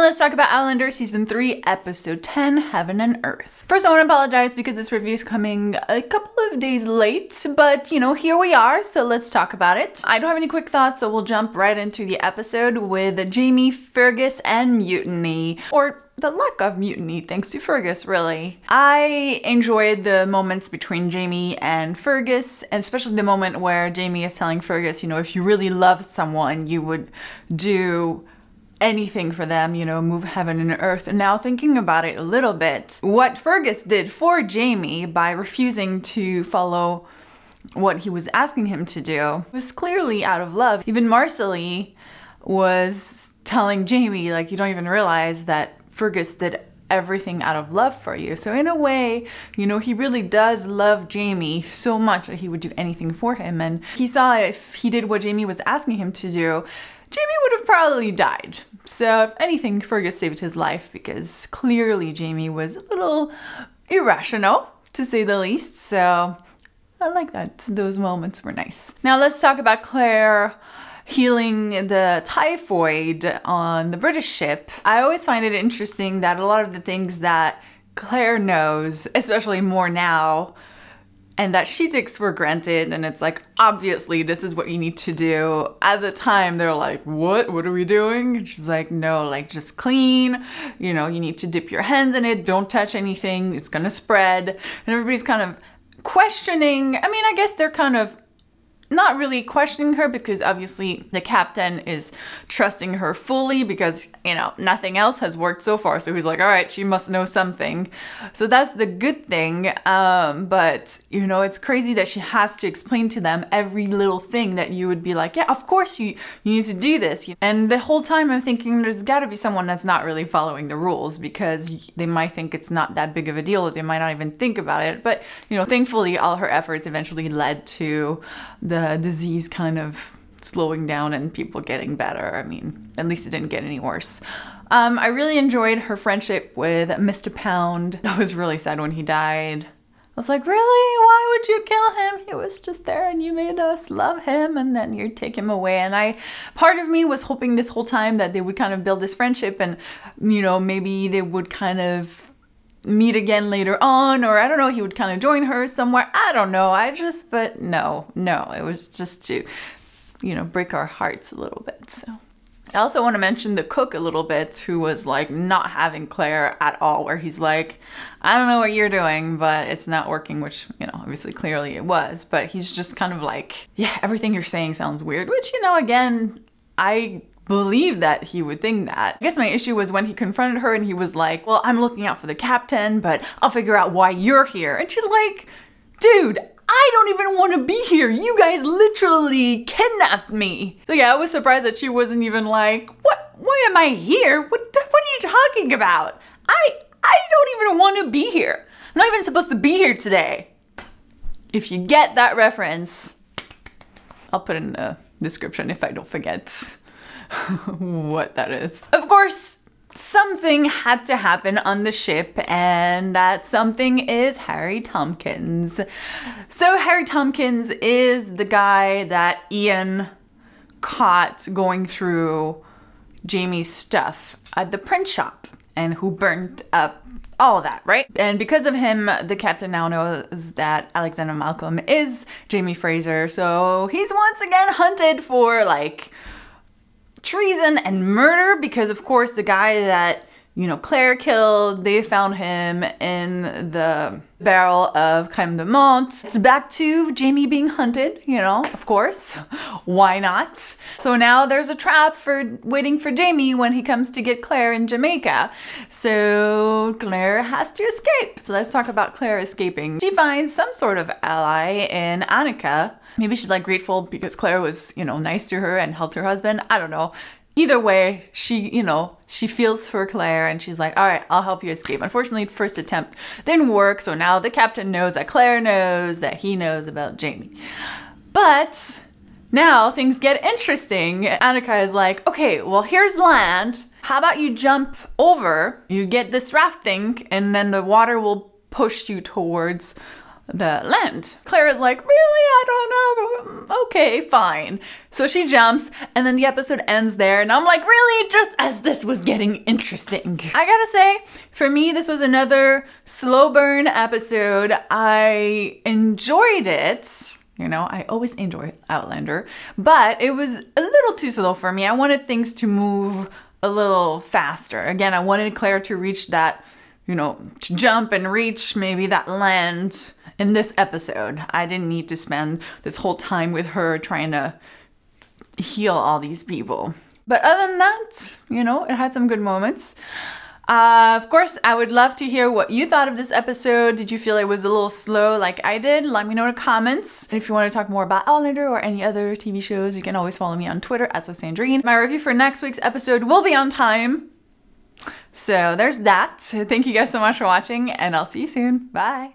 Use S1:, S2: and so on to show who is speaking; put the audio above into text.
S1: let's talk about Outlander Season 3, Episode 10, Heaven and Earth. First, I want to apologize because this review is coming a couple of days late, but you know, here we are, so let's talk about it. I don't have any quick thoughts, so we'll jump right into the episode with Jaime, Fergus, and mutiny. Or the lack of mutiny, thanks to Fergus, really. I enjoyed the moments between Jaime and Fergus, and especially the moment where Jaime is telling Fergus, you know, if you really loved someone, you would do anything for them, you know, move heaven and earth. And now thinking about it a little bit, what Fergus did for Jaime by refusing to follow what he was asking him to do was clearly out of love. Even Marcelly was telling Jaime, like, you don't even realize that Fergus did everything out of love for you. So in a way, you know, he really does love Jaime so much that he would do anything for him. And he saw if he did what Jaime was asking him to do, Jaime would have probably died. So if anything, Fergus saved his life because clearly Jaime was a little irrational, to say the least. So I like that. Those moments were nice. Now let's talk about Claire healing the typhoid on the British ship. I always find it interesting that a lot of the things that Claire knows, especially more now, and that she takes for granted, and it's like, obviously this is what you need to do. At the time, they're like, what are we doing? And she's like, no, like just clean, you know, you need to dip your hands in it, don't touch anything, it's gonna spread. And everybody's kind of questioning. I mean, I guess they're kind of not really questioning her because obviously the captain is trusting her fully because, you know, nothing else has worked so far. So he's like, all right, she must know something. So that's the good thing. But, you know, it's crazy that she has to explain to them every little thing that you would be like, yeah, of course you need to do this. And the whole time I'm thinking there's got to be someone that's not really following the rules because they might think it's not that big of a deal. They might not even think about it. But, you know, thankfully all her efforts eventually led to the disease kind of slowing down and people getting better. I mean, at least it didn't get any worse. I really enjoyed her friendship with Mr. Pound. I was really sad when he died. I was like, really? Why would you kill him? He was just there and you made us love him and then you take him away. And part of me was hoping this whole time that they would kind of build this friendship and, you know, maybe they would kind of meet again later on, or I don't know, he would kind of join her somewhere. I don't know. But no, it was just to, you know, break our hearts a little bit. So I also want to mention the cook a little bit, who was like not having Claire at all, where he's like, I don't know what you're doing, but it's not working, which, you know, obviously clearly it was, but he's just kind of like, yeah, everything you're saying sounds weird, which, you know, again, I believe that he would think that. I guess my issue was when he confronted her and he was like, well, I'm looking out for the captain, but I'll figure out why you're here. And she's like, dude, I don't even want to be here. You guys literally kidnapped me. So yeah, I was surprised that she wasn't even like, why am I here? What are you talking about? I don't even want to be here. I'm not even supposed to be here today. If you get that reference, I'll put it in the description if I don't forget what that is. Of course, something had to happen on the ship, and that something is Harry Tompkins. So Harry Tompkins is the guy that Ian caught going through Jaime's stuff at the print shop and who burnt up all of that, right? And because of him, the captain now knows that Alexander Malcolm is Jaime Fraser, so he's once again hunted for, like, treason and murder because, of course, the guy that, you know, Claire killed, they found him in the barrel of crème de menthe. It's back to Jaime being hunted, you know, of course. Why not? So now there's a trap waiting for Jaime when he comes to get Claire in Jamaica. So Claire has to escape. So let's talk about Claire escaping. She finds some sort of ally in Annika. Maybe she's like grateful because Claire was, you know, nice to her and helped her husband. I don't know. Either way, she, you know, she feels for Claire and she's like, all right, I'll help you escape. Unfortunately, first attempt didn't work. So now the captain knows that Claire knows that he knows about Jaime. But now things get interesting. Annika is like, okay, well, here's land. How about you jump over, you get this rafting, and then the water will push you towards the land. Claire is like, really? I don't know. Okay, fine. So she jumps and then the episode ends there. And I'm like, really? Just as this was getting interesting. I gotta say, for me, this was another slow burn episode. I enjoyed it. You know, I always enjoy Outlander, but it was a little too slow for me. I wanted things to move a little faster. Again, I wanted Claire to reach that, you know, to jump and reach maybe that land in this episode. I didn't need to spend this whole time with her trying to heal all these people. But other than that, you know, it had some good moments. Of course, I would love to hear what you thought of this episode. Did you feel it was a little slow like I did? Let me know in the comments. And if you want to talk more about Outlander or any other TV shows, you can always follow me on Twitter at Sandrine. My review for next week's episode will be on time. So there's that. Thank you guys so much for watching, and I'll see you soon. Bye.